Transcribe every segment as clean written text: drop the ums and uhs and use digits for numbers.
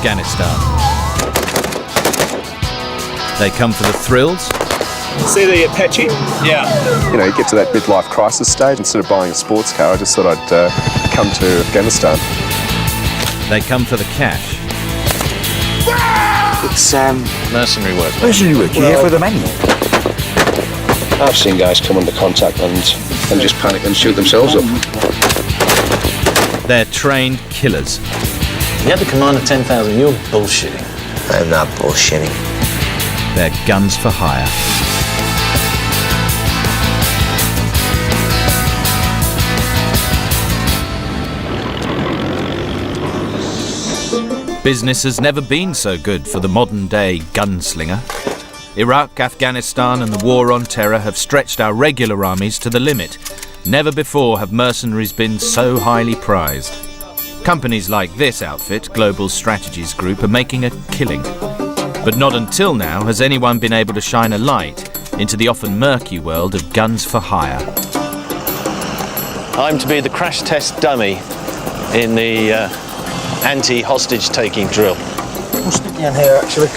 Afghanistan. They come for the thrills. See the Apache? Yeah. You know, you get to that midlife crisis stage. Instead of buying a sports car, I just thought I'd come to Afghanistan. They come for the cash. It's mercenary work. Mercenary work, you're here for the money. I've seen guys come under contact and just panic and shoot themselves up. They're trained killers. You had the command of 10,000, you're bullshitting. I'm not bullshitting. They're guns for hire. Business has never been so good for the modern-day gunslinger. Iraq, Afghanistan and the war on terror have stretched our regular armies to the limit. Never before have mercenaries been so highly prized. Companies like this outfit, Global Strategies Group, are making a killing. But not until now has anyone been able to shine a light into the often murky world of guns for hire. I'm to be the crash test dummy in the anti-hostage taking drill. We'll stick you in here, actually.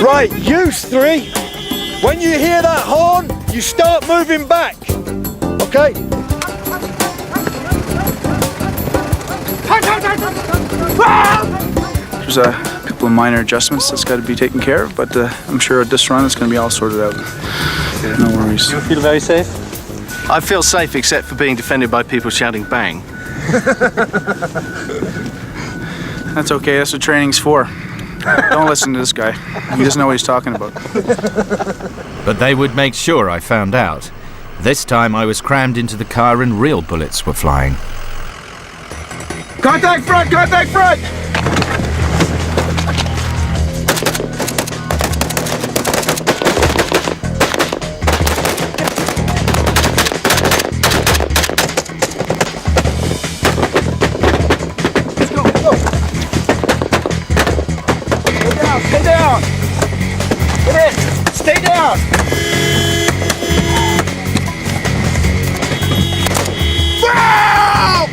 Right, you three, when you hear that horn, you start moving back, okay? There's a couple of minor adjustments that's got to be taken care of, but I'm sure at this run it's going to be all sorted out. No worries. You feel very safe? I feel safe except for being defended by people shouting bang. That's okay, that's what training's for. Don't listen to this guy. He doesn't know what he's talking about. But they would make sure I found out. This time I was crammed into the car and real bullets were flying. Contact front, contact front! Stay down! Get in! Stay down! Wow!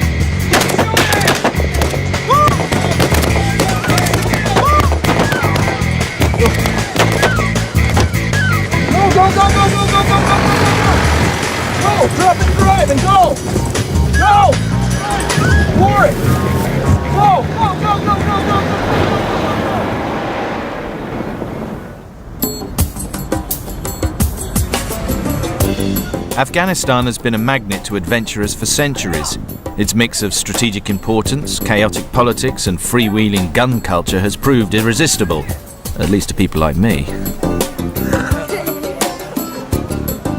Go, go, go, go, go, go, go, go, go! Go! Drop and drive and go! Go! For it! Go! Go, go, go, go, go, go! Afghanistan has been a magnet to adventurers for centuries. Its mix of strategic importance, chaotic politics and freewheeling gun culture has proved irresistible, at least to people like me.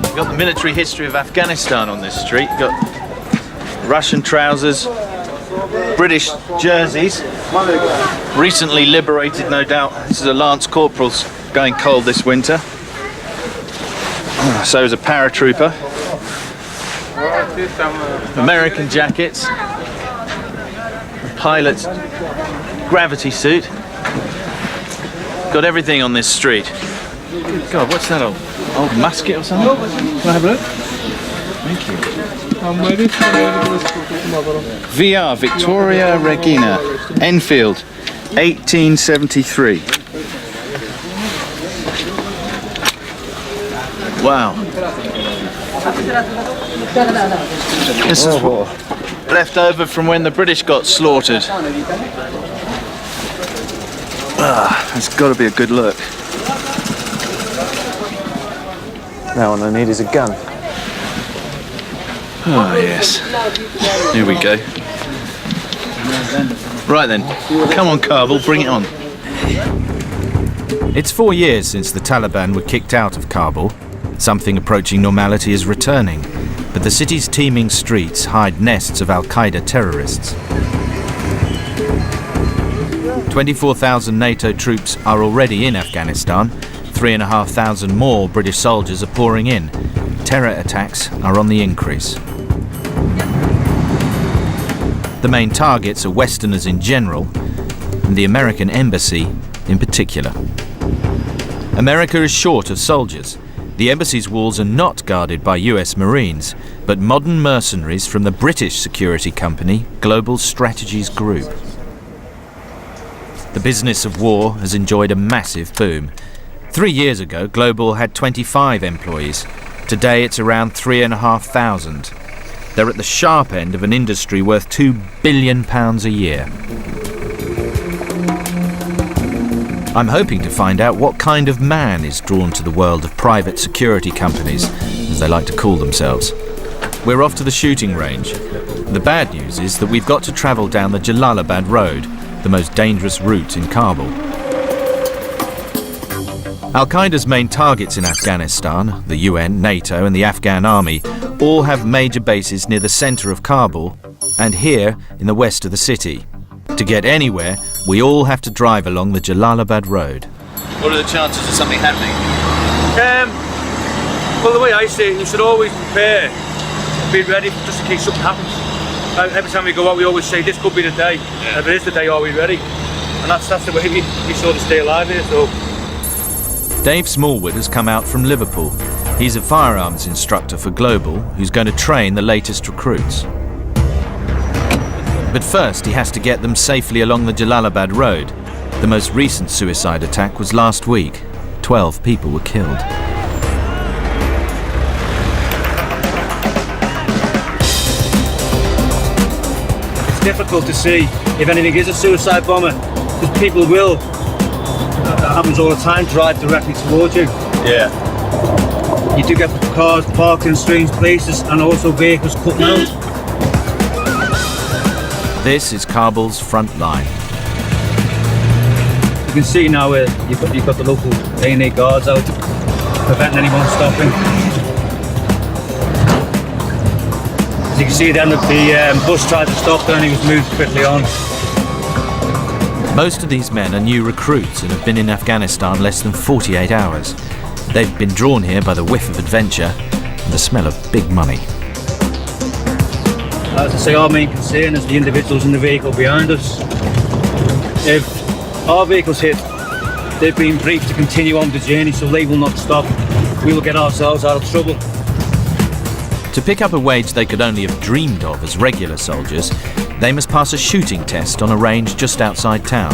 You've got the military history of Afghanistan on this street. You've got Russian trousers, British jerseys, recently liberated, no doubt. This is a Lance Corporal's going cold this winter. So is a paratrooper. American jackets. Pilot's gravity suit. Got everything on this street. God, what's that old musket or something? Can I have a look? Thank you. VR, Victoria Regina, Enfield, 1873. Wow. This is what left over from when the British got slaughtered. It's got to be a good look. Now all I need is a gun. Oh, yes. Here we go. Right then. Come on, Kabul, bring it on. It's 4 years since the Taliban were kicked out of Kabul. Something approaching normality is returning, but the city's teeming streets hide nests of Al-Qaeda terrorists. 24,000 NATO troops are already in Afghanistan. 3,500 more British soldiers are pouring in. Terror attacks are on the increase. The main targets are Westerners in general, and the American embassy in particular. America is short of soldiers. The embassy's walls are not guarded by US Marines, but modern mercenaries from the British security company Global Strategies Group. The business of war has enjoyed a massive boom. 3 years ago, Global had 25 employees. Today it's around 3,500. They're at the sharp end of an industry worth £2 billion a year. I'm hoping to find out what kind of man is drawn to the world of private security companies, as they like to call themselves. We're off to the shooting range. The bad news is that we've got to travel down the Jalalabad road, the most dangerous route in Kabul. Al-Qaeda's main targets in Afghanistan, the UN, NATO and the Afghan army, all have major bases near the centre of Kabul and here in the west of the city. To get anywhere, we all have to drive along the Jalalabad road. What are the chances of something happening? Well, the way I see it, you should always prepare, be ready just in case something happens. Every time we go out, we always say, this could be the day. Yeah. If it is the day, are we ready? And that's the way we sort of stay alive here. So. Dave Smallwood has come out from Liverpool. He's a firearms instructor for Global, who's going to train the latest recruits. But first, he has to get them safely along the Jalalabad road. The most recent suicide attack was last week. 12 people were killed. It's difficult to see if anything is a suicide bomber, because people will, that happens all the time, drive directly towards you. Yeah. You do get cars parked in strange places and also vehicles cut out. This is Kabul's front line. You can see now where you've got the local A&A guards out, preventing anyone stopping. As you can see then, the bus tried to stop there and he was moved quickly on. Most of these men are new recruits and have been in Afghanistan less than 48 hours. They've been drawn here by the whiff of adventure and the smell of big money. As I say, our main concern is the individuals in the vehicle behind us. If our vehicle's hit, they've been briefed to continue on the journey, so they will not stop. We will get ourselves out of trouble. To pick up a wage they could only have dreamed of as regular soldiers, they must pass a shooting test on a range just outside town.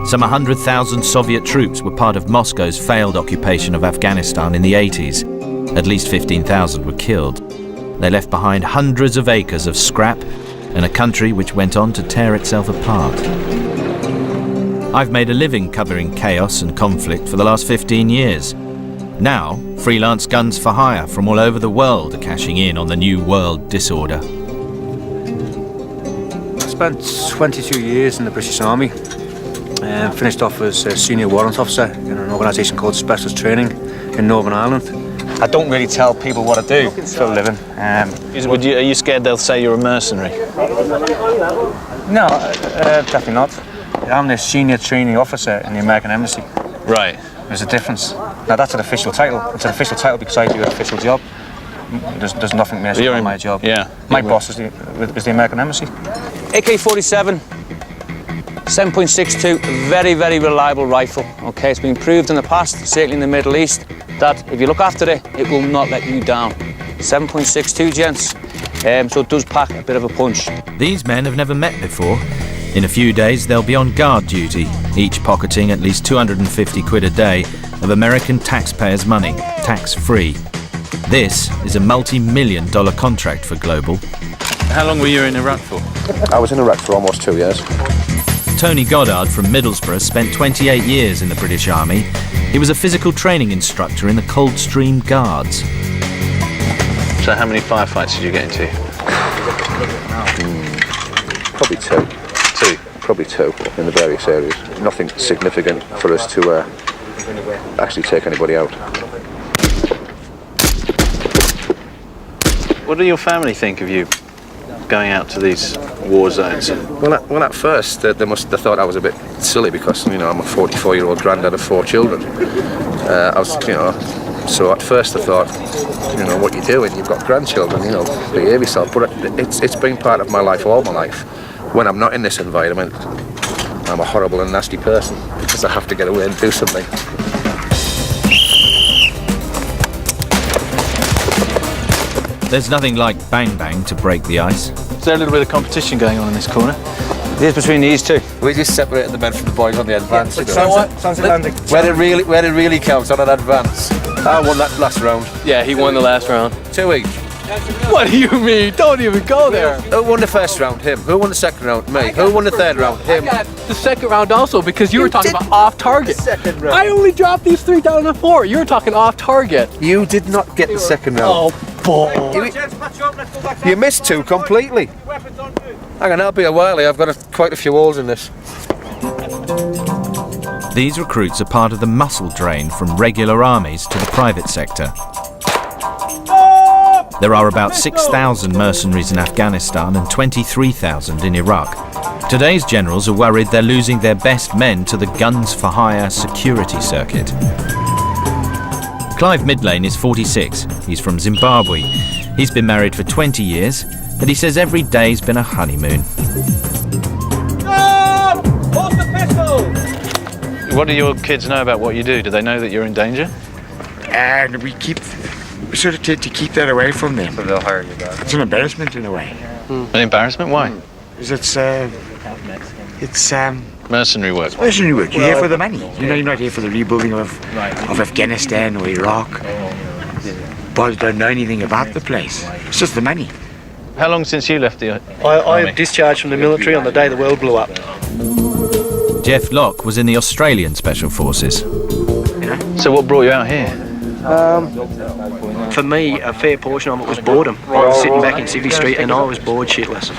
Some 100,000 Soviet troops were part of Moscow's failed occupation of Afghanistan in the 80s. At least 15,000 were killed. They left behind hundreds of acres of scrap and a country which went on to tear itself apart. I've made a living covering chaos and conflict for the last 15 years. Now, freelance guns for hire from all over the world are cashing in on the new world disorder. I spent 22 years in the British Army and finished off as a senior warrant officer in an organisation called Specialist Training in Northern Ireland. I don't really tell people what I do for a living. Are you scared they'll say you're a mercenary? No, definitely not. I'm the senior training officer in the American Embassy. Right. There's a difference. Now that's an official title. It's an official title because I do an official job. There's nothing messy on my job. Yeah. My boss is the American Embassy. AK-47, 7.62, very, very reliable rifle. Okay, it's been proved in the past, certainly in the Middle East, that if you look after it, it will not let you down. 7.62, gents. So it does pack a bit of a punch. These men have never met before. In a few days, they'll be on guard duty, each pocketing at least 250 quid a day of American taxpayers' money, tax-free. This is a multi-million-dollar contract for Global. How long were you in Iraq for? I was in Iraq for almost 2 years. Tony Goddard from Middlesbrough spent 28 years in the British Army. He was a physical training instructor in the Coldstream Guards. So how many firefights did you get into? Probably two. Probably two in the various areas. Nothing significant for us to actually take anybody out. What do your family think of you going out to these war zones? Well, at first they must have thought I was a bit silly because I'm a 44-year-old granddad of 4 children. So at first I thought, what you're doing, you've got grandchildren, behave yourself. But it's been part of my life all my life. when I'm not in this environment, I'm a horrible and nasty person because I have to get away and do something. There's nothing like bang bang to break the ice. Is there a little bit of competition going on in this corner? It is between these two. We just separated the men from the boys on the advance. Sounds Atlantic. Where it really counts on an advance. I won that last round. Yeah, he won the last round. 2 each. What do you mean? Don't even go there. Who won the first round? Him. Who won the second round? Me. Who won the third round? Him. I got the second round also because you were talking about off target. I only dropped these 3 down to 4. You were talking off target. You did not get the second round. Oh, boy. You missed 2 completely. Hang on, that'll be a while. I've got quite a few holes in this. These recruits are part of the muscle drain from regular armies to the private sector. There are about 6,000 mercenaries in Afghanistan and 23,000 in Iraq. Today's generals are worried they're losing their best men to the guns for hire security circuit. Clive Midlane is 46. He's from Zimbabwe. He's been married for 20 years, and he says every day's been a honeymoon. What do your kids know about what you do? Do they know that you're in danger? And we sort of tend to keep that away from them. So they'll hire you back. It's an embarrassment in a way. An embarrassment? Why? Because it's Mercenary work. mercenary work. You're here for the money. You know, you're not here for the rebuilding of Afghanistan or Iraq. Boys don't know anything about the place. It's just the money. How long since you left the I discharged from the military on the day the world blew up. Jeff Locke was in the Australian Special Forces. So what brought you out here? For me, a fair portion of it was boredom. I was sitting back in Sydney Street and I was bored shitless.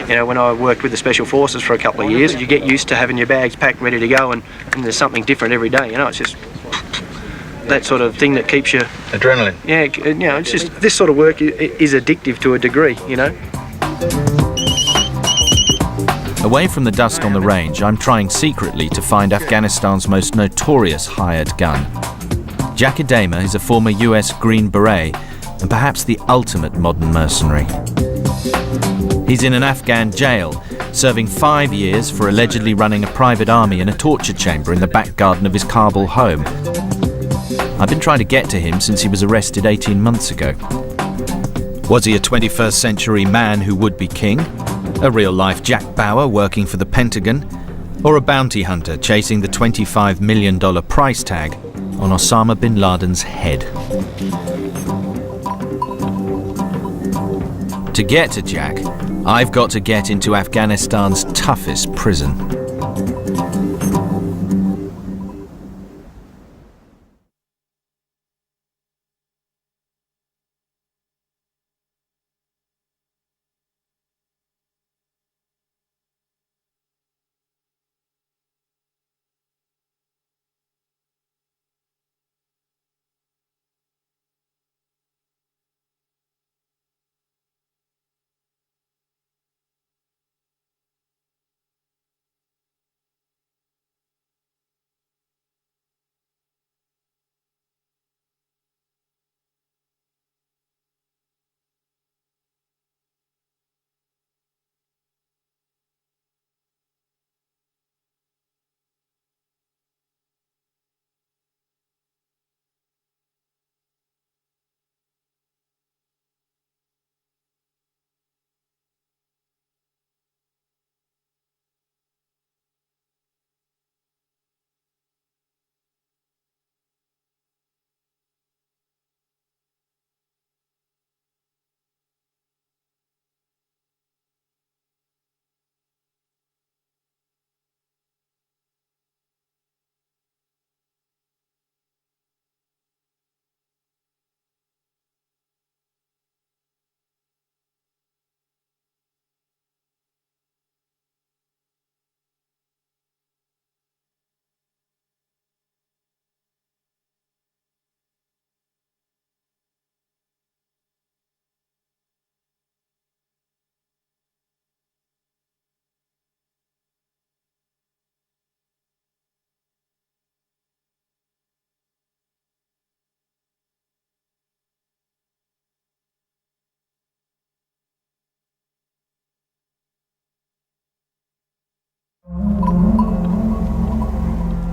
You know, when I worked with the Special Forces for a couple of years, you get used to having your bags packed ready to go and there's something different every day. You know, it's just that sort of thing that keeps you... Adrenaline? Yeah, you know, it's just this sort of work is addictive to a degree, you know. Away from the dust on the range, I'm trying secretly to find Afghanistan's most notorious hired gun. Jack Adema is a former US Green Beret and perhaps the ultimate modern mercenary. He's in an Afghan jail, serving 5 years for allegedly running a private army in a torture chamber in the back garden of his Kabul home. I've been trying to get to him since he was arrested 18 months ago. Was he a 21st century man who would be king? A real-life Jack Bauer working for the Pentagon? Or a bounty hunter chasing the $25 million price tag on Osama bin Laden's head? To get to Jack, I've got to get into Afghanistan's toughest prison.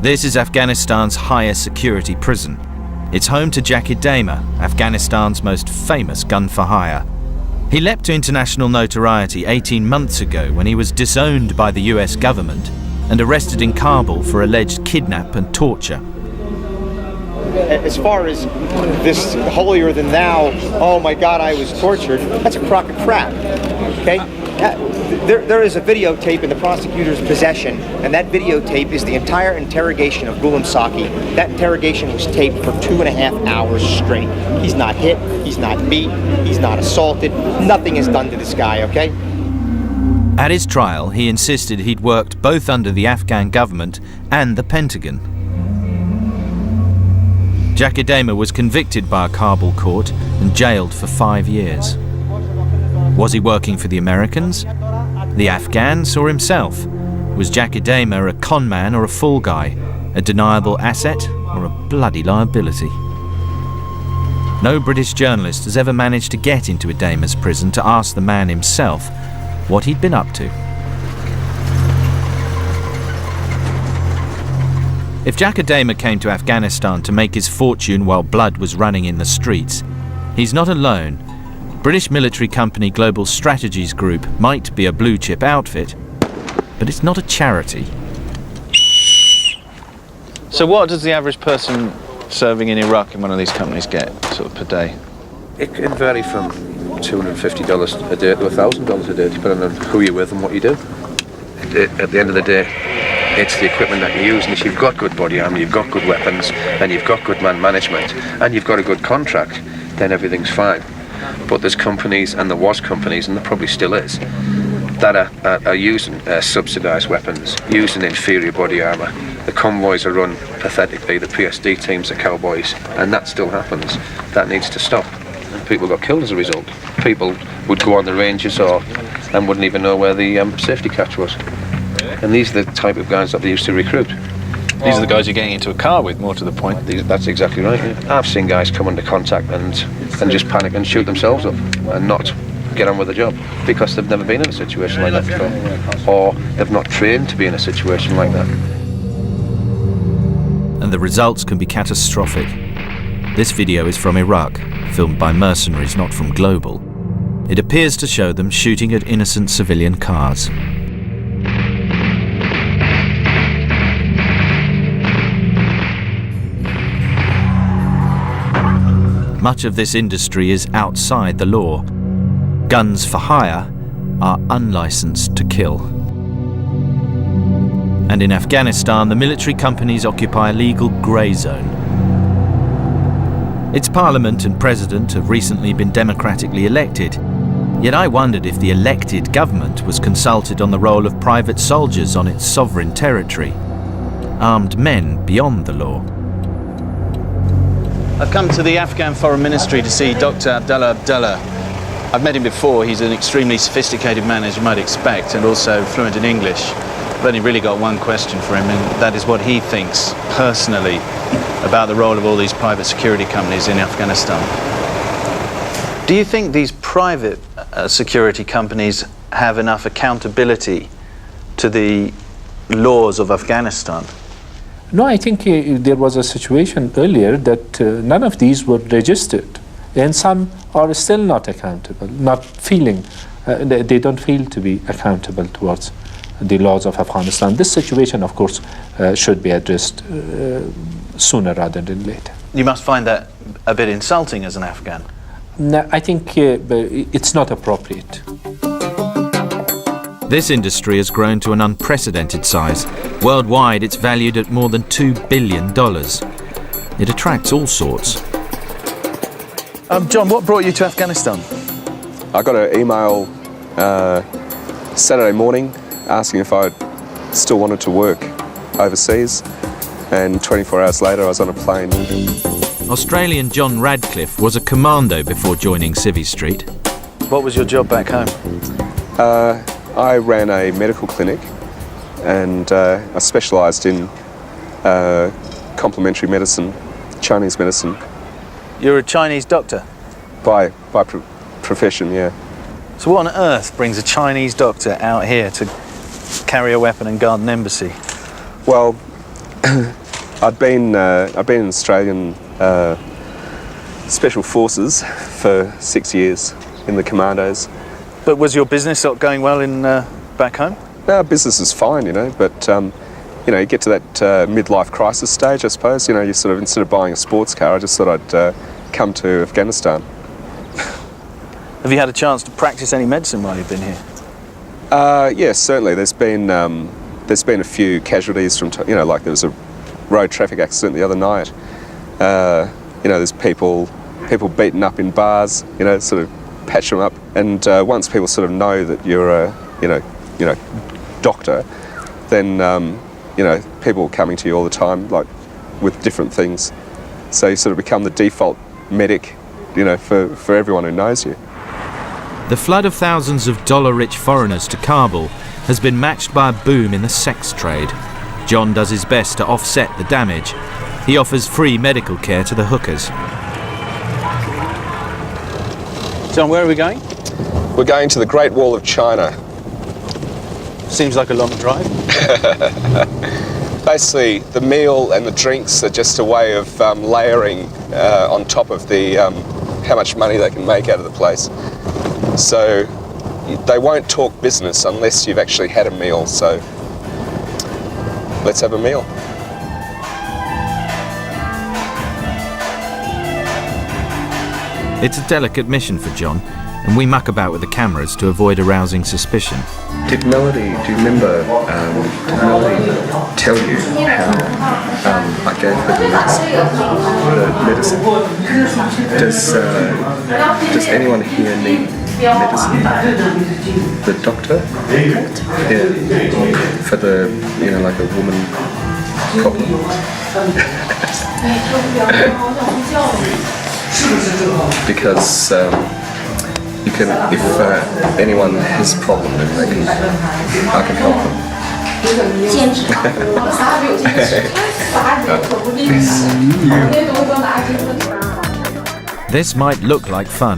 This is Afghanistan's highest security prison. It's home to Jackie Damer, Afghanistan's most famous gun for hire. He leapt to international notoriety 18 months ago when he was disowned by the US government and arrested in Kabul for alleged kidnap and torture. As far as this holier than thou, oh my God, I was tortured, that's a crock of crap, okay? There is a videotape in the prosecutor's possession, and that videotape is the entire interrogation of Ghulam Saki. That interrogation was taped for 2.5 hours straight. He's not hit, he's not beat, he's not assaulted, nothing is done to this guy, okay? At his trial, he insisted he'd worked both under the Afghan government and the Pentagon. Jackie Damer was convicted by a Kabul court and jailed for 5 years. Was he working for the Americans, the Afghans, or himself? Was Jackie Damer a con man or a fall guy, a deniable asset or a bloody liability? No British journalist has ever managed to get into a Damer's prison to ask the man himself what he'd been up to. If Jackie Damer came to Afghanistan to make his fortune while blood was running in the streets, he's not alone. British military company Global Strategies Group might be a blue-chip outfit, but it's not a charity. So what does the average person serving in Iraq in one of these companies get, sort of, per day? It can vary from $250 a day to $1,000 a day, depending on who you're with and what you do. At the end of the day, it's the equipment that you use, and if you've got good body armour, you've got good weapons, and you've got good man management, and you've got a good contract, then everything's fine. But there's companies, and there was companies, and there probably still is, that are using subsidised weapons, using inferior body armour. The convoys are run pathetically, the PSD teams are cowboys, and that still happens. That needs to stop. And people got killed as a result. People would go on the ranges and wouldn't even know where the safety catch was. And these are the type of guys that they used to recruit. These are the guys you're getting into a car with, more to the point. That's exactly right, yeah. I've seen guys come under contact and just panic and shoot themselves up and not get on with the job because they've never been in a situation like that before, or they've not trained to be in a situation like that. And the results can be catastrophic. This video is from Iraq, filmed by Mercenaries, not from Global. It appears to show them shooting at innocent civilian cars. Much of this industry is outside the law. Guns for hire are unlicensed to kill. And in Afghanistan, the military companies occupy a legal grey zone. Its parliament and president have recently been democratically elected, yet I wondered if the elected government was consulted on the role of private soldiers on its sovereign territory, armed men beyond the law. I've come to the Afghan Foreign Ministry to see Dr. Abdullah. I've met him before. He's an extremely sophisticated man, as you might expect, and also fluent in English. I've only really got one question for him, and that is what he thinks, personally, about the role of all these private security companies in Afghanistan. Do you think these private security companies have enough accountability to the laws of Afghanistan? No, I think there was a situation earlier that none of these were registered, and some are still not accountable, not feeling, they don't feel to be accountable towards the laws of Afghanistan. This situation, of course, should be addressed sooner rather than later. You must find that a bit insulting as an Afghan. No, I think it's not appropriate. This industry has grown to an unprecedented size. Worldwide, it's valued at more than $2 billion. It attracts all sorts. John, what brought you to Afghanistan? I got an email Saturday morning asking if I still wanted to work overseas, and 24 hours later I was on a plane. Australian John Radcliffe was a commando before joining Civvy Street. What was your job back home? I ran a medical clinic, and I specialised in complementary medicine, Chinese medicine. You're a Chinese doctor? By profession, yeah. So what on earth brings a Chinese doctor out here to carry a weapon and guard an embassy? Well, I'd been in Australian Special Forces for 6 years in the commandos. But was your business going well in back home? No, business is fine, you know, but you know, you get to that midlife crisis stage, I suppose. You know, you sort of, instead of buying a sports car, I just thought I'd come to Afghanistan. Have you had a chance to practice any medicine while you've been here? Yes, certainly. There's been a few casualties from, you know, like there was a road traffic accident the other night. You know, there's people beaten up in bars. You know, sort of patch them up. And once people sort of know that you're a, you know, doctor, then you know, people are coming to you all the time, like with different things. So you sort of become the default medic, you know, for everyone who knows you. The flood of thousands of dollar-rich foreigners to Kabul has been matched by a boom in the sex trade. John does his best to offset the damage. He offers free medical care to the hookers. John, where are we going? We're going to the Great Wall of China. Seems like a long drive. Basically, the meal and the drinks are just a way of layering on top of the how much money they can make out of the place. So they won't talk business unless you've actually had a meal. So let's have a meal. It's a delicate mission for John, and we muck about with the cameras to avoid arousing suspicion. Did Melody, do you remember, did Melody tell you how I gave her the medicine? Does anyone here need medicine? The doctor? Yeah. For the, you know, like a woman problem? Because you can, if anyone has a problem, then I can help them. This might look like fun,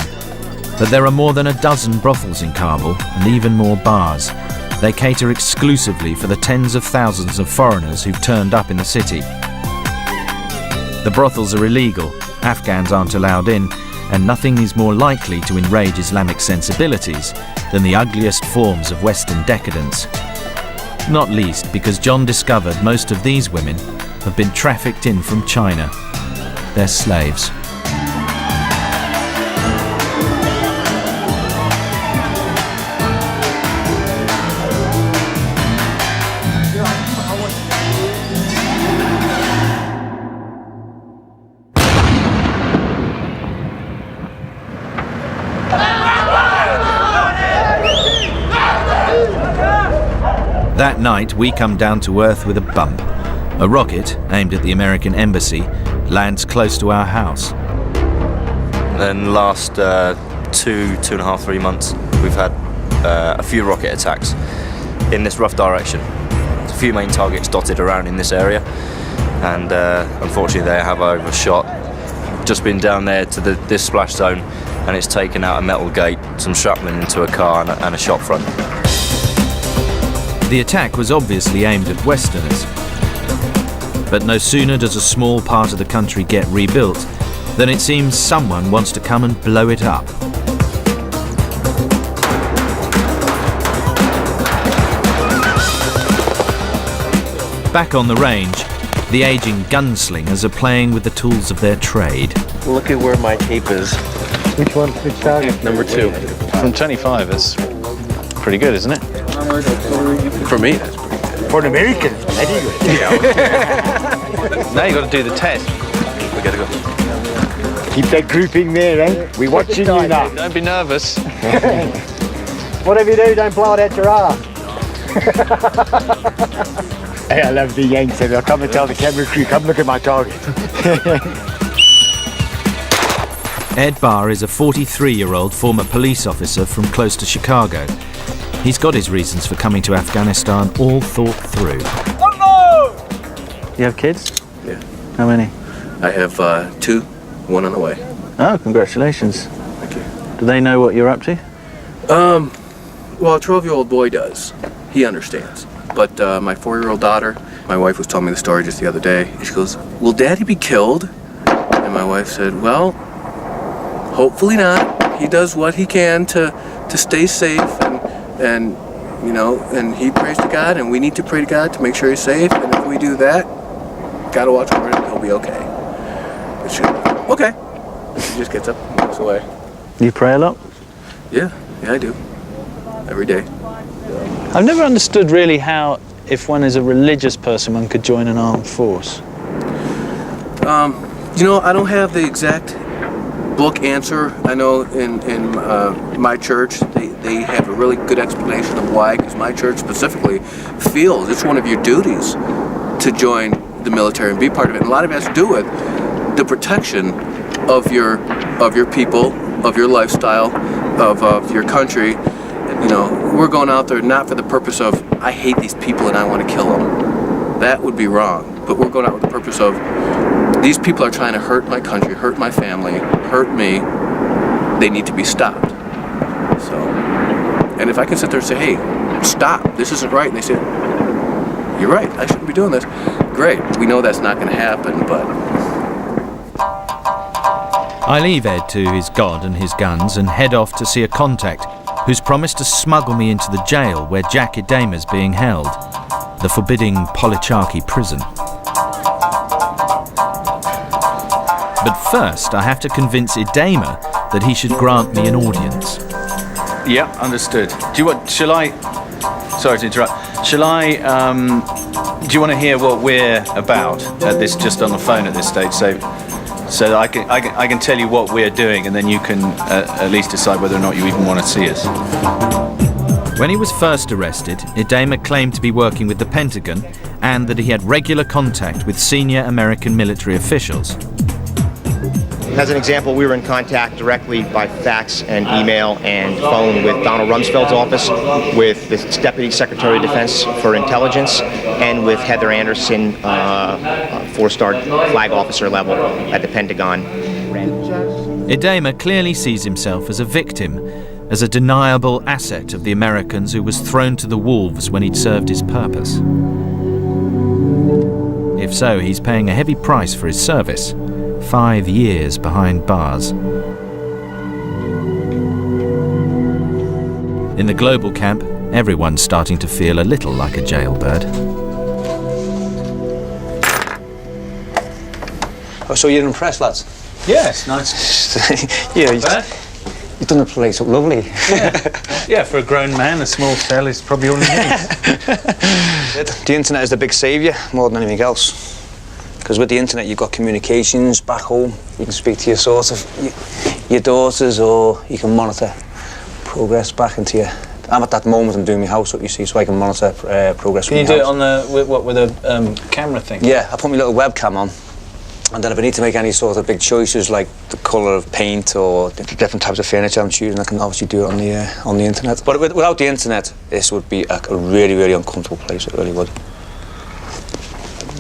but there are more than a dozen brothels in Kabul and even more bars. They cater exclusively for the tens of thousands of foreigners who've turned up in the city. The brothels are illegal, Afghans aren't allowed in, and nothing is more likely to enrage Islamic sensibilities than the ugliest forms of Western decadence. Not least because John discovered most of these women have been trafficked in from China. They're slaves. That night, we come down to earth with a bump. A rocket, aimed at the American embassy, lands close to our house. In the last 2.5, 3 months, we've had a few rocket attacks in this rough direction. There's a few main targets dotted around in this area, and unfortunately they have overshot. Just been down there to this splash zone, and it's taken out a metal gate, some shrapnel into a car and a shop front. The attack was obviously aimed at Westerners. But no sooner does a small part of the country get rebuilt than it seems someone wants to come and blow it up. Back on the range, the aging gunslingers are playing with the tools of their trade. Look at where my cape is. Which one? Which target? Number 2. From 25, it's pretty good, isn't it? For me, that's pretty good. For an American, it's very good. Now you got to do the test. We gotta go. Keep that grouping there, eh? We're watching you now. Don't be nervous. Whatever you do, don't blow it out your ass. Hey, I love the Yanks, and they'll come and tell the camera crew, come look at my target. Ed Barr is a 43-year-old former police officer from close to Chicago. He's got his reasons for coming to Afghanistan all thought through. You have kids? Yeah. How many? I have 2, 1 on the way. Oh, congratulations. Thank you. Do they know what you're up to? Well, a 12-year-old boy does. he understands. But my 4-year-old daughter, my wife was telling me the story just the other day. She goes, "Will Daddy be killed?" And my wife said, "Well, hopefully not. He does what he can to stay safe, and you know, and he prays to God, and we need to pray to God to make sure he's safe. And if we do that, gotta watch over him. He'll be okay." But she, okay. She just gets up and walks away. You pray a lot? Yeah, I do. Every day. I've never understood really how, if one is a religious person, one could join an armed force. You know, I don't have the exact book answer. I know in my church, they have a really good explanation of why, because my church specifically feels it's one of your duties to join the military and be part of it. And a lot of it has to do with the protection of your people, of your lifestyle, of your country. You know, we're going out there not for the purpose of, I hate these people and I want to kill them. That would be wrong. But we're going out with the purpose of, these people are trying to hurt my country, hurt my family, hurt me. They need to be stopped. So, and if I can sit there and say, hey, stop, this isn't right, and they say, you're right, I shouldn't be doing this. Great, we know that's not going to happen, but... I leave Ed to his God and his guns and head off to see a contact who's promised to smuggle me into the jail where Jack Idema's being held, the forbidding Policharki prison. But first, I have to convince Idema that he should grant me an audience. Yeah, understood. Do you want? Shall I? Sorry to interrupt. Shall I? Do you want to hear what we're about at this? Just on the phone at this stage, so that I can tell you what we're doing, and then you can at least decide whether or not you even want to see us. When he was first arrested, Idema claimed to be working with the Pentagon and that he had regular contact with senior American military officials. As an example, we were in contact directly by fax and email and phone with Donald Rumsfeld's office, with the Deputy Secretary of Defense for Intelligence, and with Heather Anderson, 4-star flag officer level at the Pentagon. Idema clearly sees himself as a victim, as a deniable asset of the Americans who was thrown to the wolves when he'd served his purpose. If so, he's paying a heavy price for his service. 5 years behind bars. In the global camp, everyone's starting to feel a little like a jailbird. Oh, so you're impressed, lads? Yes, nice. Yeah, you've done the place up lovely. Yeah, for a grown man, a small cell is probably all he needs. The internet is the big saviour, more than anything else. Because with the internet, you've got communications back home. You can speak to your daughters, or you can monitor progress back into your... I'm at that moment I'm doing my house up, you see, so I can monitor progress. Can you do it on the with a camera thing? Yeah, I put my little webcam on, and then if I need to make any sort of big choices, like the colour of paint or the different types of furniture I'm choosing, I can obviously do it on the internet. But without the internet, this would be a really, really uncomfortable place. It really would.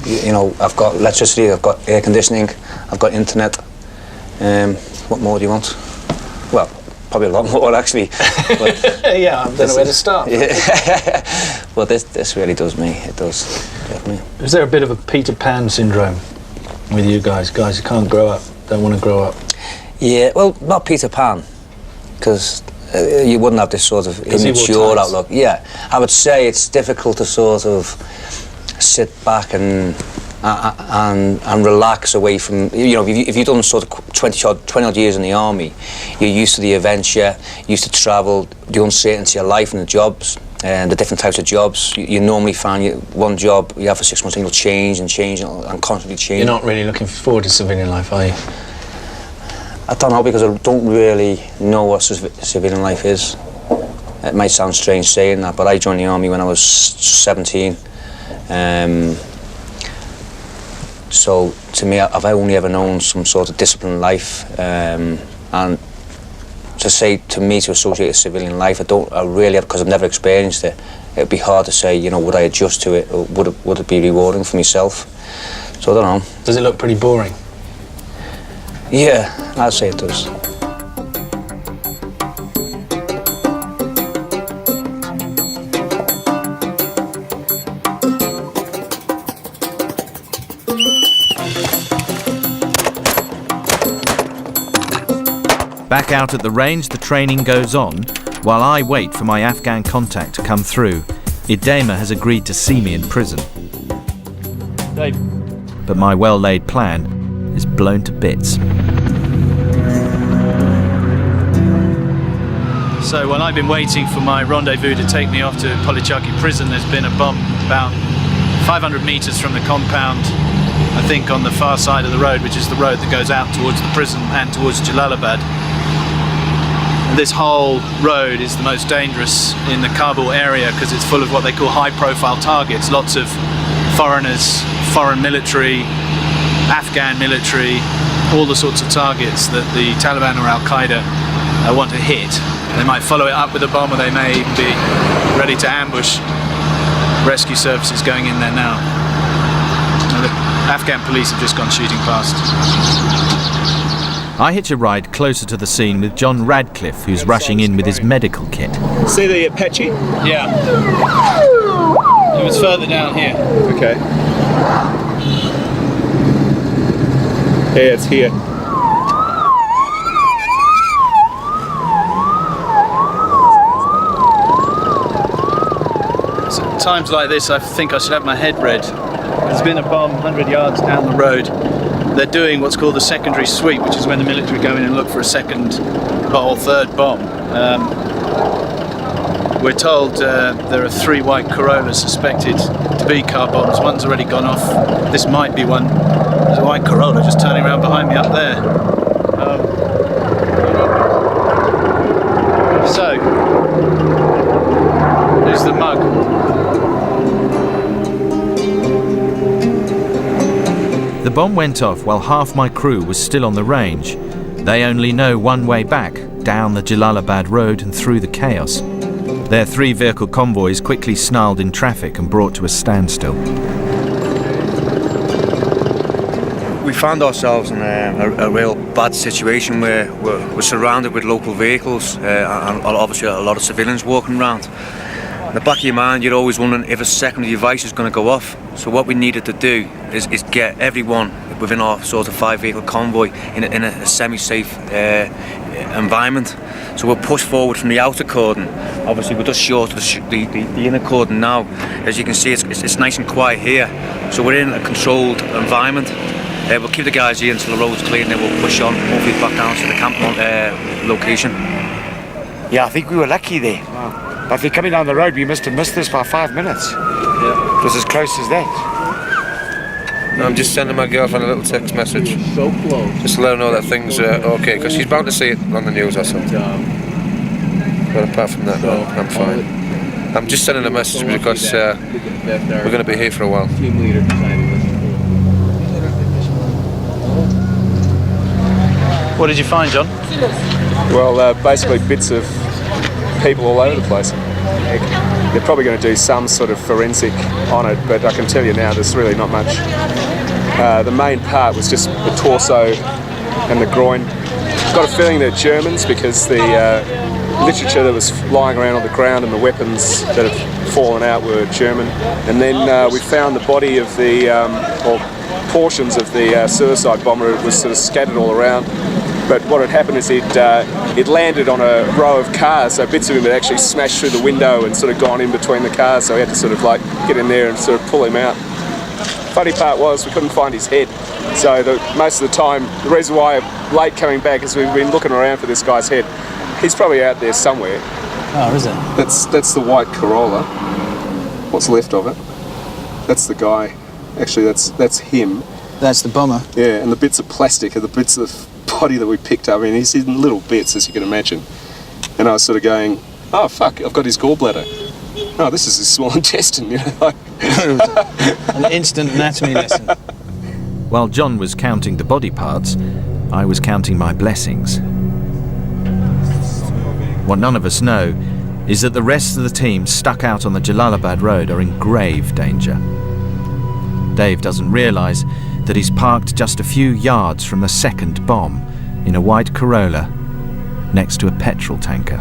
You know, I've got electricity, I've got air conditioning, I've got internet. What more do you want? Well, probably a lot more actually. But yeah, I don't know where to start. Yeah. Well, this really does me. It does, definitely. Is there a bit of a Peter Pan syndrome with you guys? Guys who can't grow up, don't want to grow up? Yeah, well, not Peter Pan, because you wouldn't have this sort of immature outlook. Yeah, I would say it's difficult to sort of sit back and relax away from, you know, if you've done sort of 20 odd years in the army, you're used to the adventure, used to travel, the uncertainty of life and the jobs, and the different types of jobs. You normally find one job you have for 6 months and it'll change and constantly change. You're not really looking forward to civilian life, are you? I don't know, because I don't really know what civilian life is. It might sound strange saying that, but I joined the army when I was 17. So to me, I've only ever known some sort of disciplined life, and to say to me to associate a civilian life, I really, because I've never experienced it. It'd be hard to say, you know, would I adjust to it, or would it be rewarding for myself? So I don't know. Does it look pretty boring? Yeah, I'd say it does. Back out at the range, the training goes on, while I wait for my Afghan contact to come through. Idema has agreed to see me in prison. Dave. But my well-laid plan is blown to bits. So while I've been waiting for my rendezvous to take me off to Polichaki prison, there's been a bomb about 500 metres from the compound, I think on the far side of the road, which is the road that goes out towards the prison and towards Jalalabad. And this whole road is the most dangerous in the Kabul area because it's full of what they call high-profile targets, lots of foreigners, foreign military, Afghan military, all the sorts of targets that the Taliban or Al-Qaeda want to hit. They might follow it up with a bomb, or they may even be ready to ambush rescue services going in there now. Now the Afghan police have just gone shooting past. I hitch a ride closer to the scene with John Radcliffe, who's rushing in with his medical kit. See the Apache? Yeah. It was further down here. Okay. Yeah, it's here. So at times like this, I think I should have my head read. There's been a bomb 100 yards down the road. They're doing what's called a secondary sweep, which is when the military go in and look for a second or third bomb. We're told there are 3 white Corollas suspected to be car bombs. One's already gone off. This might be one. There's a white Corolla just turning around behind me up there. So, there's the mug. The bomb went off while half my crew was still on the range. They only know one way back, down the Jalalabad road and through the chaos. Their 3-vehicle convoys quickly snarled in traffic and brought to a standstill. We found ourselves in a real bad situation where we're surrounded with local vehicles and obviously a lot of civilians walking around. In the back of your mind, you're always wondering if a secondary device is going to go off. So what we needed to do is get everyone within our sort of 5-vehicle convoy in a semi-safe environment. So we'll push forward from the outer cordon. Obviously we're just short of the inner cordon now. As you can see, it's nice and quiet here. So we're in a controlled environment. We'll keep the guys here until the road's clear and then we'll push on, hopefully back down to the camp location. Yeah, I think we were lucky there. Wow. But if you're coming down the road, we must have missed this by 5 minutes. Yeah. It was as close as that. I'm just sending my girlfriend a little text message. So close. Just to let her know that things are okay, because she's bound to see it on the news or something. But apart from that, no, I'm fine. I'm just sending a message because we're going to be here for a while. What did you find, John? Well, basically bits of people all over the place. They're probably going to do some sort of forensic on it, but I can tell you now there's really not much. The main part was just the torso and the groin. I've got a feeling they're Germans because the literature that was lying around on the ground and the weapons that had fallen out were German. And then we found the body of the, or portions of the suicide bomber. It was sort of scattered all around. But what had happened is it landed on a row of cars, so bits of him had actually smashed through the window and sort of gone in between the cars, so we had to sort of like get in there and sort of pull him out. Funny part was we couldn't find his head, so most of the time, the reason why I'm late coming back is we've been looking around for this guy's head. He's probably out there somewhere. Oh, is it? That's the white Corolla. What's left of it? That's the guy. Actually, that's him. That's the bomber. Yeah, and the bits of plastic are the bits of the body that we picked up. I mean, he's in little bits, as you can imagine. And I was sort of going, oh fuck, I've got his gallbladder. Oh, this is his small intestine, you know. Like an instant anatomy lesson. While John was counting the body parts, I was counting my blessings. What none of us know is that the rest of the team stuck out on the Jalalabad road are in grave danger. Dave doesn't realise that he's parked just a few yards from the second bomb in a white Corolla next to a petrol tanker.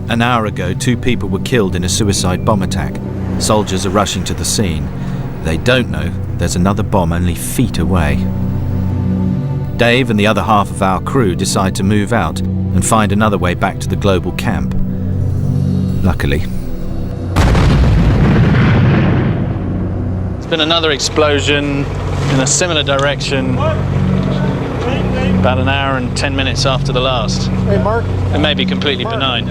An hour ago, 2 people were killed in a suicide bomb attack. Soldiers are rushing to the scene. They don't know there's another bomb only feet away. Dave and the other half of our crew decide to move out and find another way back to the global camp. Luckily. There's been another explosion in a similar direction about an hour and 10 minutes after the last. Hey, Mark. It may be completely benign.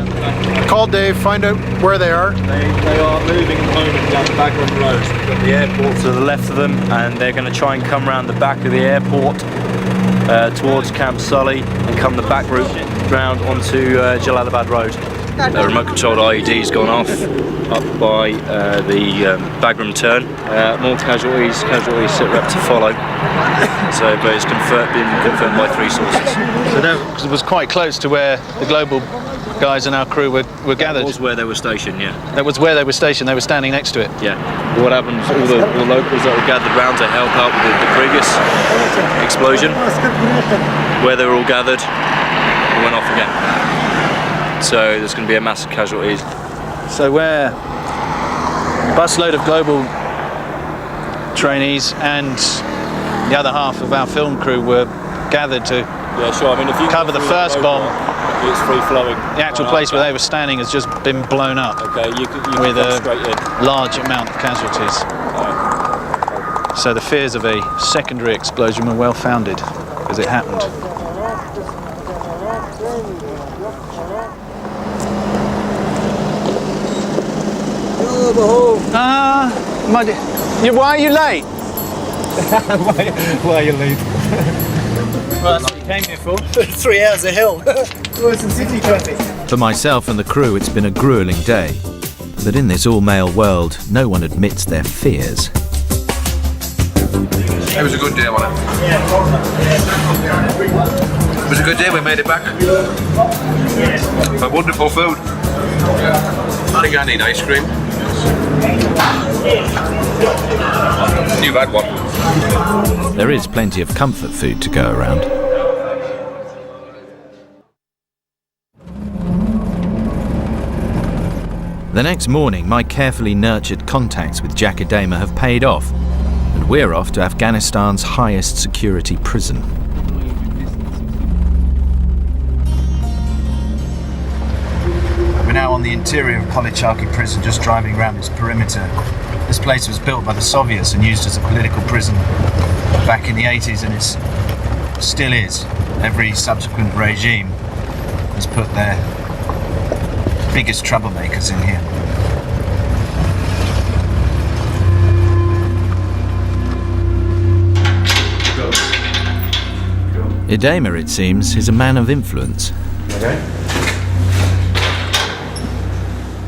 Call Dave, find out where they are. They are moving at the moment down the Bagram Road. We've got the airport to the left of them, and they're going to try and come around the back of the airport towards Camp Sully and come the back route round onto Jalalabad Road. The remote-controlled IED's gone off up by the Bagram turn. More casualties sit rep to follow. So, but it's been confirmed by 3 sources. So that was quite close to where the global guys and our crew were gathered. That was where they were stationed, yeah. That was where they were stationed. They were standing next to it. Yeah. What happens? All the locals that were gathered round to help out with the previous explosion, where they were all gathered, it went off again. So there's going to be a massive casualties. So where a busload of global trainees and the other half of our film crew were gathered to cover the first bomb. It's free flowing. The actual place where they were standing has just been blown up. Okay, you with a large amount of casualties. So the fears of a secondary explosion were well founded as it happened. Why are you late? Why are you late? Well, that's what you came here for. 3 hours of hell. Worse than Sydney traffic. For myself and the crew, it's been a grueling day. But in this all-male world, no one admits their fears. It was a good day, wasn't it? It was a good day, we made it back. But wonderful food. I think I need ice cream. You've had one. There is plenty of comfort food to go around. The next morning, my carefully nurtured contacts with Jacadema have paid off, and we're off to Afghanistan's highest security prison. We're now on the interior of Policharki prison, just driving around its perimeter. This place was built by the Soviets and used as a political prison back in the 80s, and it still is. Every subsequent regime has put their biggest troublemakers in here. Idema, it seems, is a man of influence. Okay.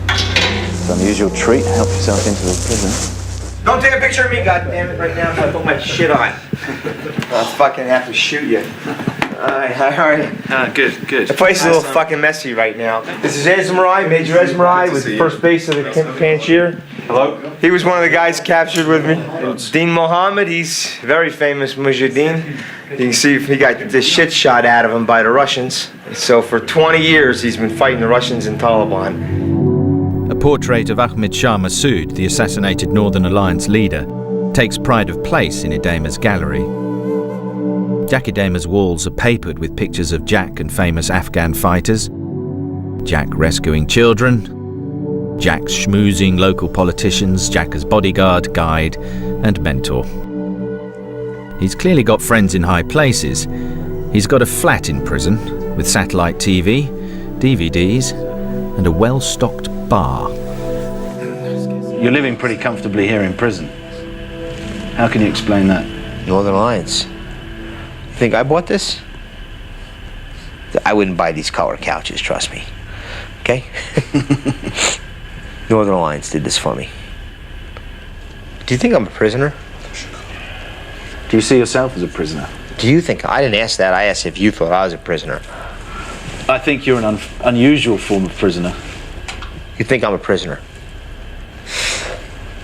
It's an unusual treat. Help yourself into the prison. Don't take a picture of me, goddammit, right now, so I put my shit on. I'll fucking have to shoot you. Alright, how are you? Good. The place is a little fucking messy right now. This is Esmarai, Major Esmarai, with the first base of the Panjshir. Hello. He was one of the guys captured with me. Dean Mohammed, he's very famous Mujahideen. You can see he got the shit shot out of him by the Russians. So for 20 years he's been fighting the Russians and Taliban. A portrait of Ahmed Shah Massoud, the assassinated Northern Alliance leader, takes pride of place in Idema's gallery. Jacadema's walls are papered with pictures of Jack and famous Afghan fighters, Jack rescuing children, Jack schmoozing local politicians, Jack as bodyguard, guide and mentor. He's clearly got friends in high places. He's got a flat in prison with satellite TV, DVDs and a well-stocked bar. You're living pretty comfortably here in prison. How can you explain that? Northern Alliance. Think I bought this? I wouldn't buy these color couches, trust me. Okay? Northern Alliance did this for me. Do you think I'm a prisoner? Do you see yourself as a prisoner? Do you think? I didn't ask that. I asked if you thought I was a prisoner. I think you're an unusual form of prisoner. You think I'm a prisoner?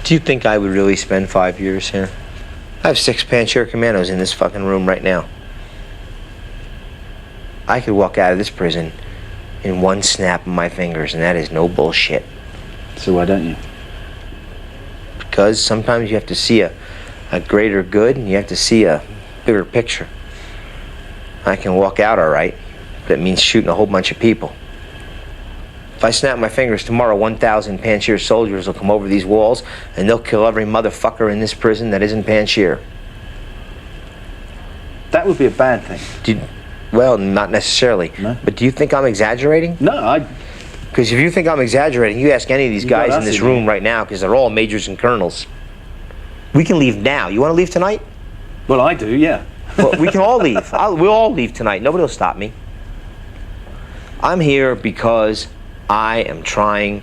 Do you think I would really spend 5 years here? I have 6 Panjshir commandos in this fucking room right now. I could walk out of this prison in one snap of my fingers, and that is no bullshit. So why don't you? Because sometimes you have to see a greater good, and you have to see a bigger picture. I can walk out all right, but it means shooting a whole bunch of people. If I snap my fingers tomorrow, 1,000 Panjshir soldiers will come over these walls, and they'll kill every motherfucker in this prison that isn't Panjshir. That would be a bad thing. Well, not necessarily. No? But do you think I'm exaggerating? No, Because if you think I'm exaggerating, you ask any of these guys in this room right now, because they're all majors and colonels. We can leave now. You want to leave tonight? Well, I do, yeah. Well, we can all leave. We'll all leave tonight. Nobody will stop me. I'm here because I am trying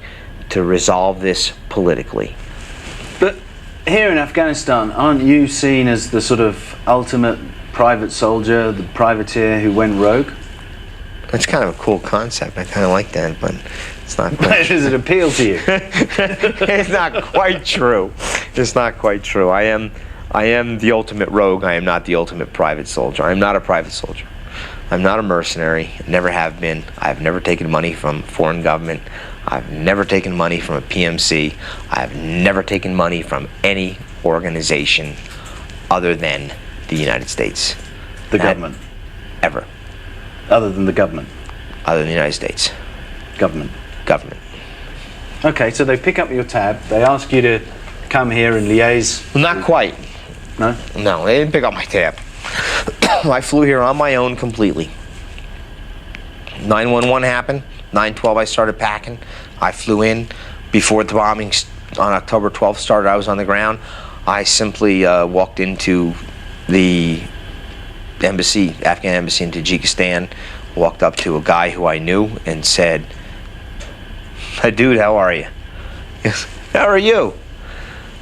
to resolve this politically. But here in Afghanistan, aren't you seen as the sort of ultimate private soldier, the privateer who went rogue? That's kind of a cool concept. I kind of like that, but it's not quite Does it appeal to you? It's not quite true. It's not quite true. I am the ultimate rogue. I am not the ultimate private soldier. I am not a private soldier. I'm not a mercenary. Never have been. I've never taken money from foreign government. I've never taken money from a PMC. I've never taken money from any organization other than the United States. The government? Ever. Other than the government? Other than the United States. Government? Government. Okay, so they pick up your tab, they ask you to come here and liaise. Well, not quite. No? No, they didn't pick up my tab. I flew here on my own completely. 9/11 happened. 9/12 I started packing. I flew in. Before the bombing on October 12th started, I was on the ground. I simply walked into the embassy, Afghan embassy in Tajikistan, walked up to a guy who I knew and said, "Hey dude, how are you?" He goes, "How are you?"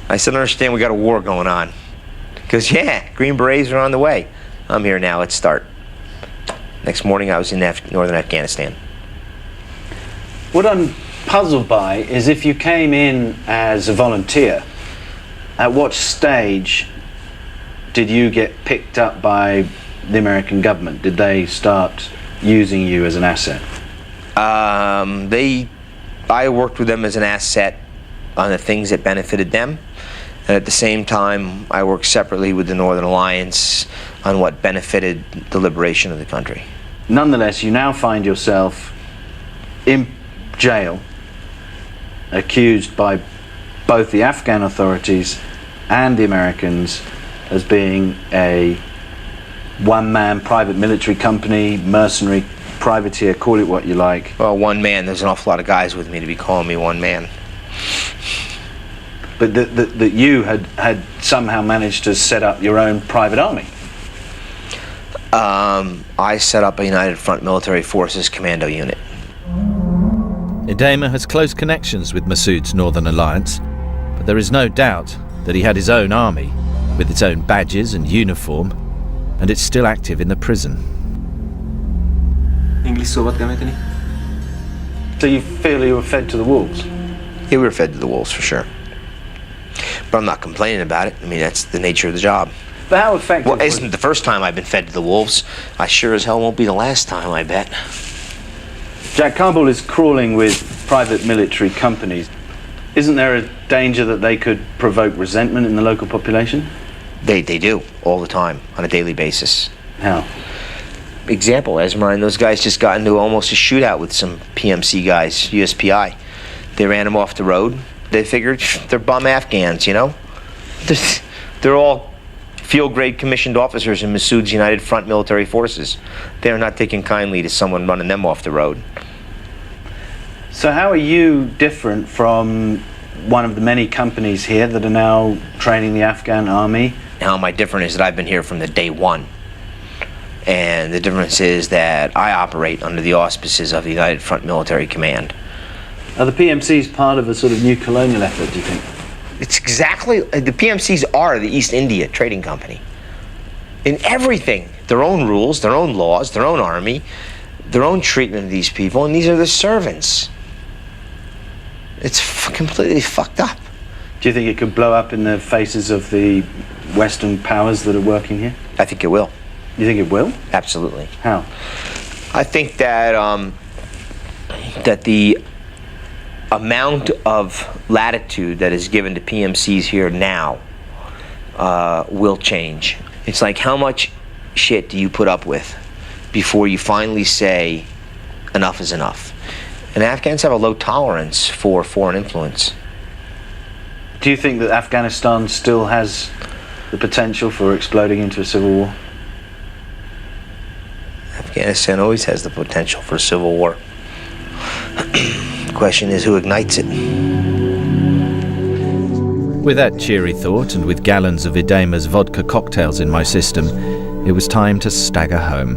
I said, "I understand we got a war going on." He goes, "Yeah, Green Berets are on the way. I'm here now, let's start." Next morning I was in northern Afghanistan. What I'm puzzled by is if you came in as a volunteer, at what stage did you get picked up by the American government? Did they start using you as an asset? I worked with them as an asset on the things that benefited them, and at the same time I worked separately with the Northern Alliance on what benefited the liberation of the country. Nonetheless, you now find yourself in jail, accused by both the Afghan authorities and the Americans as being a one-man private military company, mercenary, privateer, call it what you like. Well, one man, there's an awful lot of guys with me to be calling me one man. But that you had somehow managed to set up your own private army. I set up a United Front Military Forces commando unit. Idema has close connections with Massoud's Northern Alliance, but there is no doubt that he had his own army, with its own badges and uniform, and it's still active in the prison. So you feel you were fed to the wolves? Yeah, we were fed to the wolves for sure. But I'm not complaining about it. I mean, that's the nature of the job. But how effective? Well, it isn't the first time I've been fed to the wolves. I sure as hell won't be the last time, I bet. Jack, Kabul is crawling with private military companies. Isn't there a danger that they could provoke resentment in the local population? They do, all the time, on a daily basis. How? Example, Esmer and those guys just got into almost a shootout with some PMC guys, USPI. They ran them off the road. They figured they're bum Afghans, you know? They're all field-grade commissioned officers in Massoud's United Front Military Forces. They're not taking kindly to someone running them off the road. So how are you different from one of the many companies here that are now training the Afghan army? How am I different is that I've been here from the day one. And the difference is that I operate under the auspices of the United Front Military Command. Are the PMCs part of a sort of new colonial effort, do you think? It's exactly, the PMCs are the East India Trading Company. In everything, their own rules, their own laws, their own army, their own treatment of these people, and these are the servants. It's completely fucked up. Do you think it could blow up in the faces of the Western powers that are working here? I think it will. You think it will? Absolutely. How? I think that that the amount of latitude that is given to PMCs here now will change. It's like, how much shit do you put up with before you finally say enough is enough? And Afghans have a low tolerance for foreign influence. Do you think that Afghanistan still has the potential for exploding into a civil war? Afghanistan always has the potential for a civil war. The question is who ignites it. With that cheery thought, and with gallons of Idema's vodka cocktails in my system, it was time to stagger home.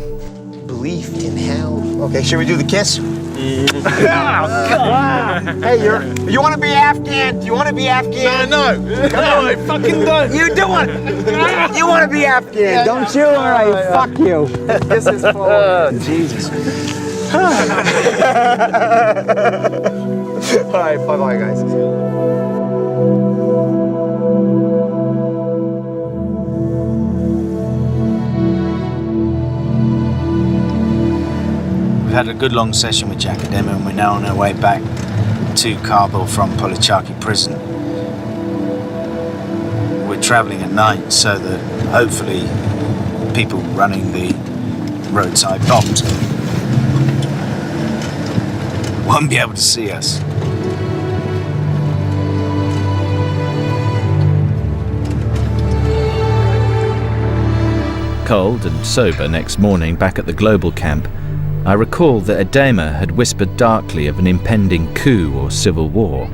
Believed in hell. Okay, should we do the kiss? Oh, God. Hey, you want to be Afghan? Do you want to be Afghan? No. No, I fucking don't. You do want. You want to be Afghan, don't you? All right, fuck you. This is for Jesus. All right, bye-bye, guys. We've had a good long session with Jack Adema, and we're now on our way back to Kabul from Polichaki prison. We're travelling at night so that hopefully people running the roadside bombs won't be able to see us. Cold and sober next morning back at the global camp, I recall that Adema had whispered darkly of an impending coup or civil war.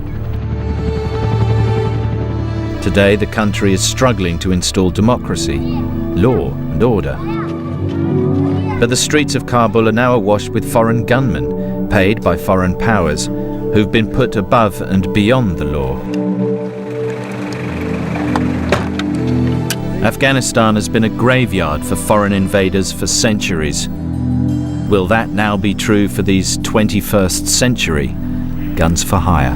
Today the country is struggling to install democracy, law and order. But the streets of Kabul are now awash with foreign gunmen, paid by foreign powers, who've been put above and beyond the law. Afghanistan has been a graveyard for foreign invaders for centuries. Will that now be true for these 21st century guns for hire?